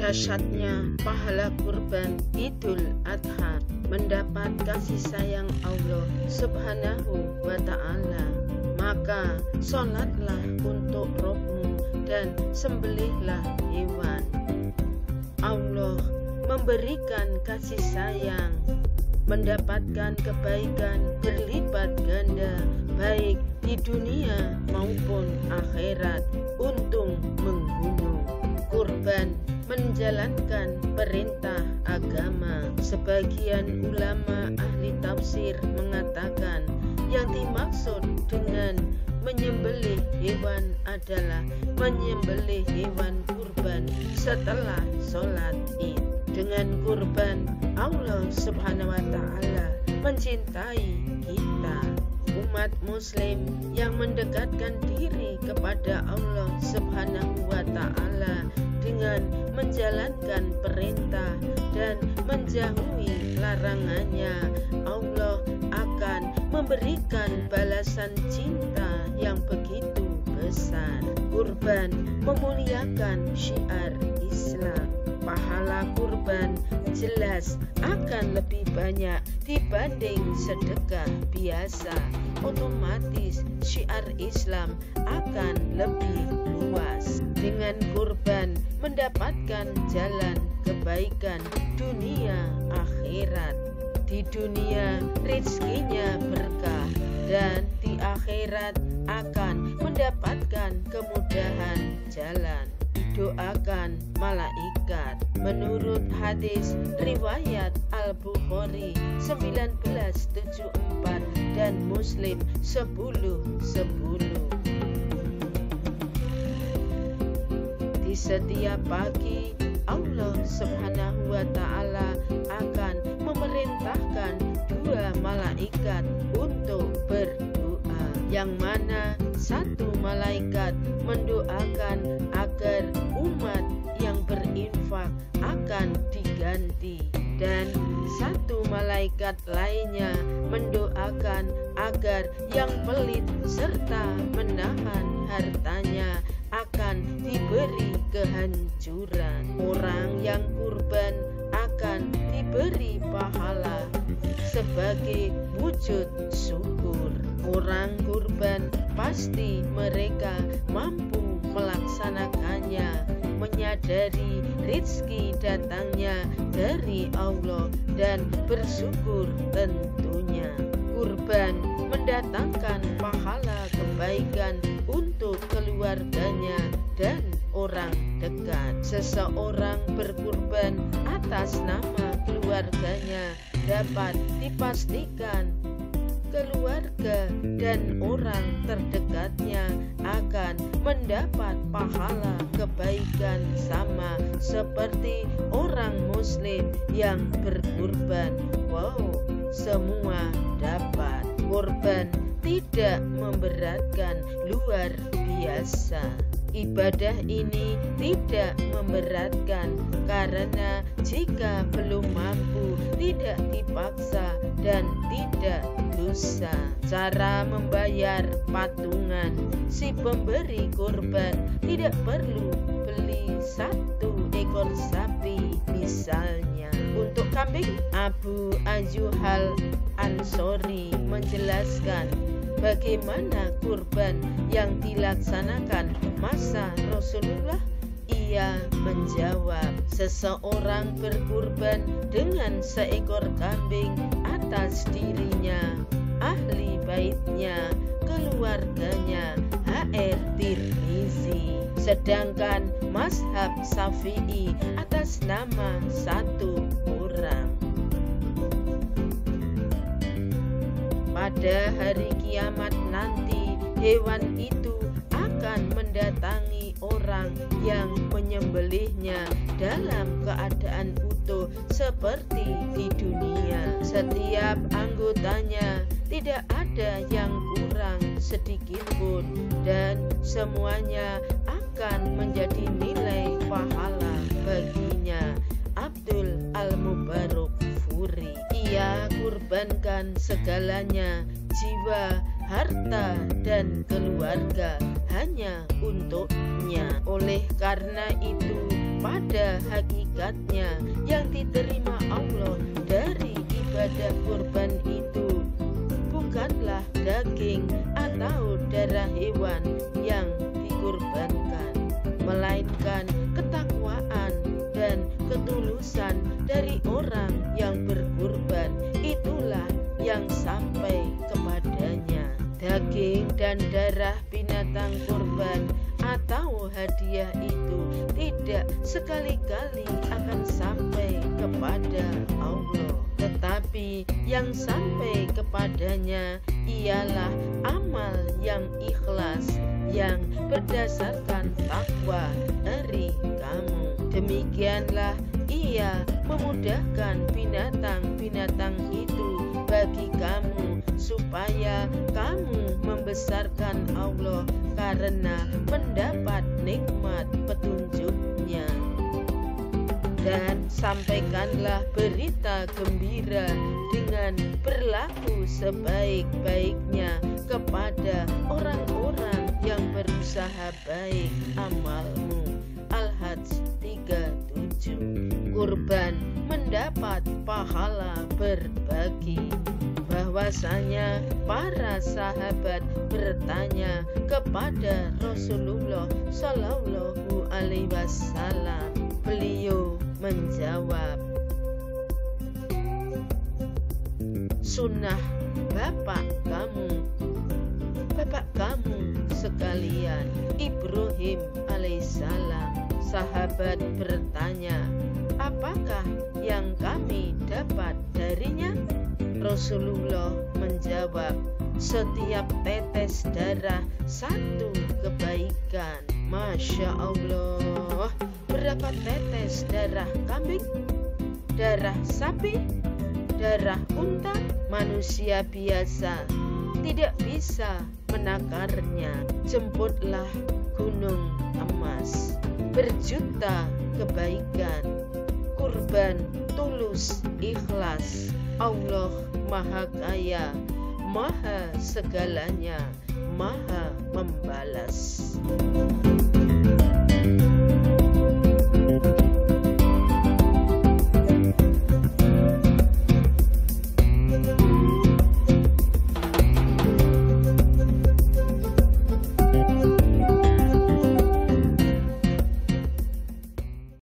Dahsyatnya pahala kurban Idul Adha, mendapat kasih sayang Allah Subhanahu wa Ta'ala. Maka sholatlah untuk rohmu dan sembelihlah hewan. Allah memberikan kasih sayang, mendapatkan kebaikan berlipat ganda, baik di dunia maupun akhirat, untung menggunung. Kurban menjalankan perintah agama. Sebagian ulama ahli tafsir mengatakan yang dimaksud dengan menyembelih hewan adalah menyembelih hewan kurban setelah sholat Id. Dengan kurban, Allah Subhanahu wa Ta'ala mencintai kita. Umat muslim yang mendekatkan diri kepada Allah Subhanahu wa Ta'ala dengan menjalankan perintah dan menjauhi larangannya, Allah akan memberikan balasan cinta yang begitu besar. Kurban memuliakan syiar Islam. Pahala kurban jelas akan lebih banyak dibanding sedekah biasa. Otomatis syiar Islam akan lebih luas. Dengan kurban mendapatkan jalan kebaikan dunia akhirat. Di dunia rezekinya berkah, dan di akhirat akan mendapatkan kemudahan jalan. Doakan malaikat. Menurut hadis riwayat Al-Bukhari 1974 dan Muslim 10:10. Di setiap pagi Allah Subhanahu wa Ta'ala akan memerintahkan 2 malaikat untuk berdoa, yang mana satu malaikat mendoakan agar umat yang berinfak akan diganti, dan satu malaikat lainnya mendoakan agar yang pelit serta menahan hartanya akan diberi kehancuran. Orang yang kurban akan diberi pahala sebagai wujud syukur. Orang kurban pasti mereka mampu melaksanakannya, menyadari rezeki datangnya dari Allah dan bersyukur tentunya. Kurban mendatangkan pahala kebaikan untuk keluarganya dan orang dekat. Seseorang berkurban atas nama keluarganya, dapat dipastikan keluarga dan orang terdekatnya akan mendapat pahala kebaikan sama seperti orang muslim yang berkurban. Wow, semua dapat. Kurban tidak memberatkan, luar biasa. Ibadah ini tidak memberatkan karena jika belum mampu tidak dipaksa dan tidak dosa. Cara membayar patungan, si pemberi kurban tidak perlu beli 1 ekor sapi misalnya. Untuk kambing, Abu Ayyuhal Ansori menjelaskan bagaimana kurban yang dilaksanakan masa Rasulullah. Ia menjawab, seseorang berkurban dengan seekor kambing atas dirinya, ahli baitnya, keluarganya, HR Tirmizi. Sedangkan mazhab Syafi'i atas nama 1 orang. Pada hari kiamat nanti, hewan itu akan mendatangi orang yang menyembelihnya dalam keadaan utuh seperti di dunia. Setiap anggotanya tidak ada yang kurang sedikit pun, dan semuanya akan menjadi nilai pahala baginya. Abdul Al-Mubarak Furi. Ia kurbankan segalanya, jiwa, harta dan keluarga hanya untuknya. Oleh karena itu, pada hakikatnya yang diterima Allah dari ibadah kurban itu bukanlah daging atau darah hewan yang dikurbankan, melainkan ketakwaan dan ketulusan dari orang yang berkurban. Itulah yang sampai kepadanya. Daging dan darah binatang kurban atau hadiah itu tidak sekali-kali akan sampai kepada Allah, tetapi yang sampai kepadanya ialah amal yang ikhlas, yang berdasarkan takwa dari kamu. Demikianlah ia memudahkan binatang-binatang itu bagi kamu, supaya kamu membesarkan Allah karena mendapat nikmat petunjuknya. Dan sampaikanlah berita gembira dengan berlaku sebaik-baiknya kepada orang-orang yang berusaha baik amalmu. Al-Hajj 37. Kurban mendapat pahala berbagi. Bahwasanya para sahabat bertanya kepada Rasulullah Shallallahu Alaihi Wasallam. Beliau menjawab, sunnah bapak kamu sekalian, Ibrahim alaihissalam. Sahabat bertanya, apakah yang kami dapat darinya? Rasulullah menjawab, setiap tetes darah satu kebaikan. Masya Allah. Berapa tetes darah kambing? Darah sapi? Darah unta? Manusia biasa tidak bisa menakarnya. Jemputlah gunung emas, berjuta kebaikan. Kurban tulus ikhlas. Allah Maha Kaya, Maha segalanya, Maha membalas.